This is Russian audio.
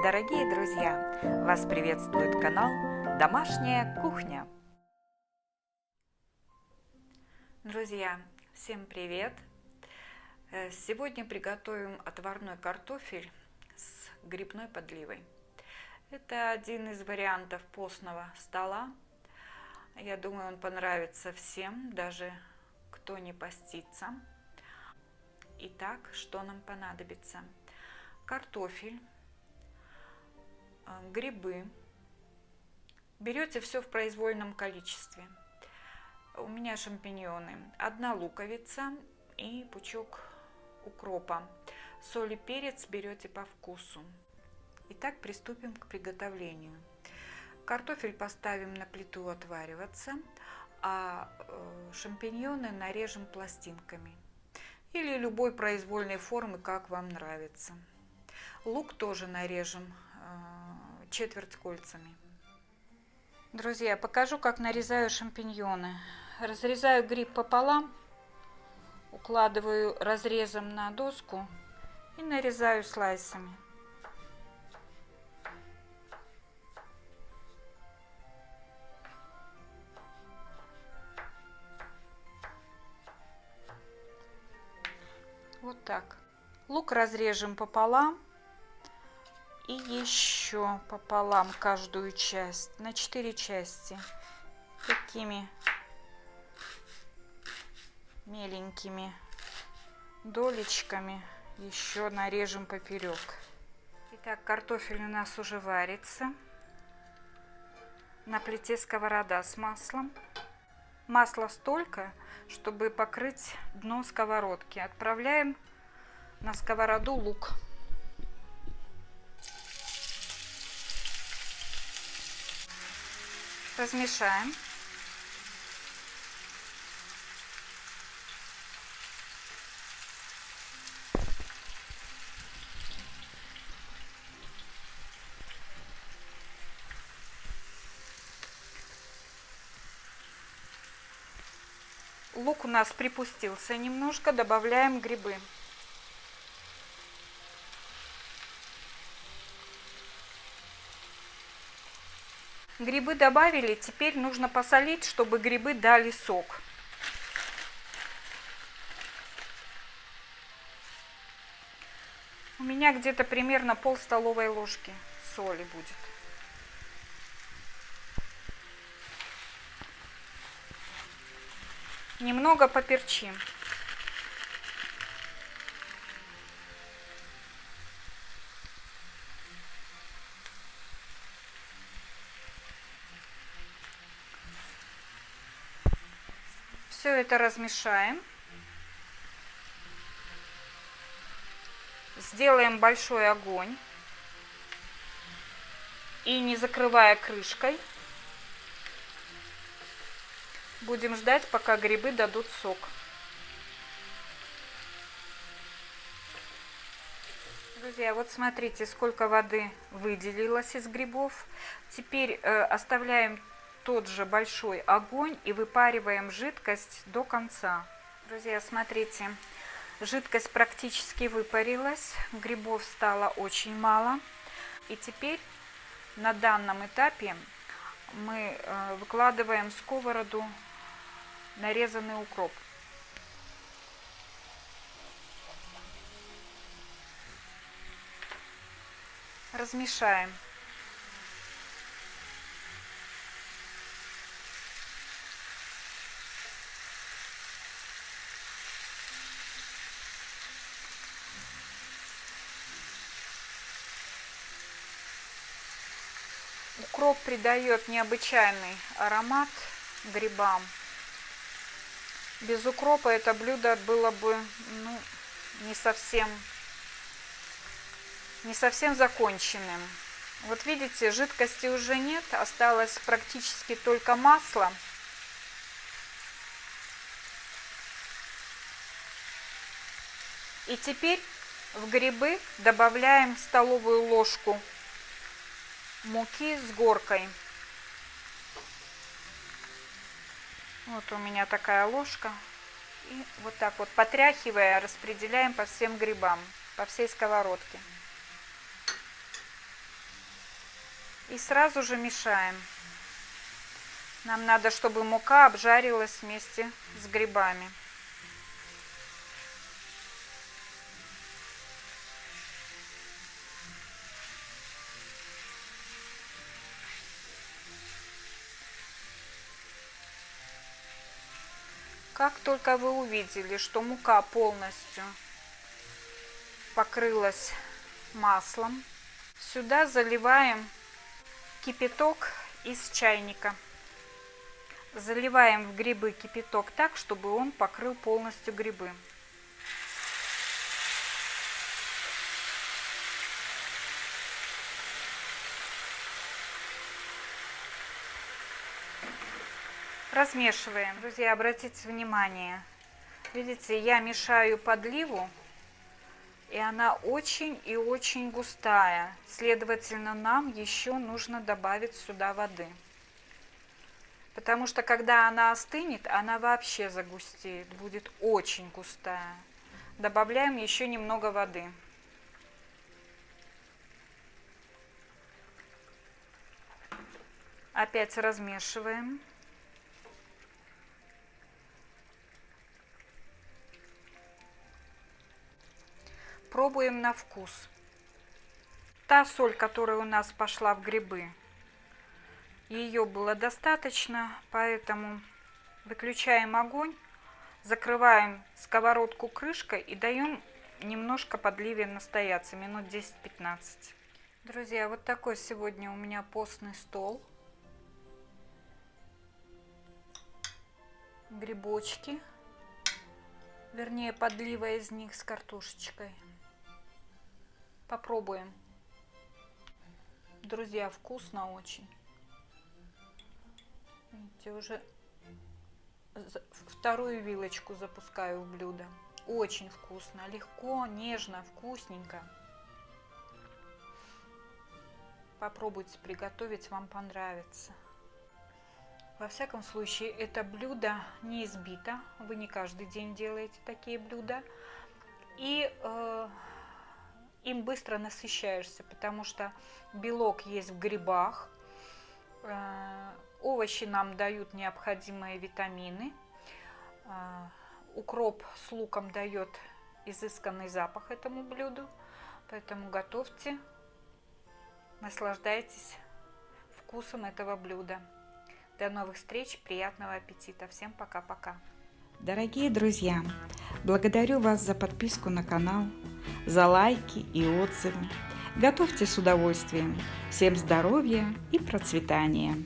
Дорогие друзья, вас приветствует канал «Домашняя кухня». Друзья, всем привет! Сегодня приготовим отварной картофель с грибной подливой. Это один из вариантов постного стола. Я думаю, он понравится всем, даже кто не постится. Итак, что нам понадобится? Картофель, грибы. Берете все в произвольном количестве. У меня шампиньоны, 1 луковица и пучок укропа. Соль и перец берете по вкусу. Итак, приступим к приготовлению. Картофель поставим на плиту отвариваться, а шампиньоны нарежем пластинками. Или любой произвольной формы, как вам нравится. Лук тоже нарежем четверть кольцами. Друзья, покажу, как нарезаю шампиньоны. Разрезаю гриб пополам, укладываю разрезом на доску и нарезаю слайсами. Вот так. Лук разрежем пополам. И еще пополам каждую часть, на 4 части, такими меленькими долечками еще нарежем поперек. Итак, картофель у нас уже варится. На плите сковорода с маслом. Масла столько, чтобы покрыть дно сковородки. Отправляем на сковороду лук. Размешаем. Лук у нас припустился немножко, добавляем грибы. Грибы добавили, теперь нужно посолить, чтобы грибы дали сок. У меня где-то примерно пол столовой ложки соли будет. Немного поперчим. Все это размешаем. Сделаем большой огонь. И не закрывая крышкой, будем ждать, пока грибы дадут сок. Друзья, вот смотрите, сколько воды выделилось из грибов. Теперь оставляем тот же большой огонь и выпариваем жидкость до конца. Друзья, смотрите, жидкость практически выпарилась, грибов стало очень мало. И теперь на данном этапе мы выкладываем в сковороду нарезанный укроп. Размешаем. Укроп придает необычайный аромат грибам. Без укропа это блюдо было бы не совсем законченным. Вот видите, жидкости уже нет, осталось практически только масло. И теперь в грибы добавляем столовую ложку муки с горкой. Вот у меня такая ложка. И вот так вот, потряхивая, распределяем по всем грибам, по всей сковородке. И сразу же мешаем. Нам надо, чтобы мука обжарилась вместе с грибами. Как только вы увидели, что мука полностью покрылась маслом, сюда заливаем кипяток из чайника. Заливаем в грибы кипяток так, чтобы он покрыл полностью грибы. Размешиваем. Друзья, обратите внимание, видите, я мешаю подливу, и она очень и очень густая. Следовательно, нам еще нужно добавить сюда воды. Потому что когда она остынет, она вообще загустеет, будет очень густая. Добавляем еще немного воды. Опять размешиваем. Пробуем на вкус. Та соль, которая у нас пошла в грибы, ее было достаточно, поэтому выключаем огонь, закрываем сковородку крышкой и даем немножко подливе настояться, минут 10-15. Друзья, вот такой сегодня у меня постный стол. Грибочки, вернее подлива из них с картошечкой. Попробуем. Друзья, вкусно очень. Видите, уже вторую вилочку запускаю в блюдо. Очень вкусно, легко, нежно, вкусненько. Попробуйте приготовить, вам понравится. Во всяком случае, это блюдо не избито. Вы не каждый день делаете такие блюда. И им быстро насыщаешься, потому что белок есть в грибах. Овощи нам дают необходимые витамины. Укроп с луком дает изысканный запах этому блюду. Поэтому готовьте, наслаждайтесь вкусом этого блюда. До новых встреч, приятного аппетита. Всем пока-пока. Дорогие друзья, благодарю вас за подписку на канал, за лайки и отзывы. Готовьте с удовольствием. Всем здоровья и процветания!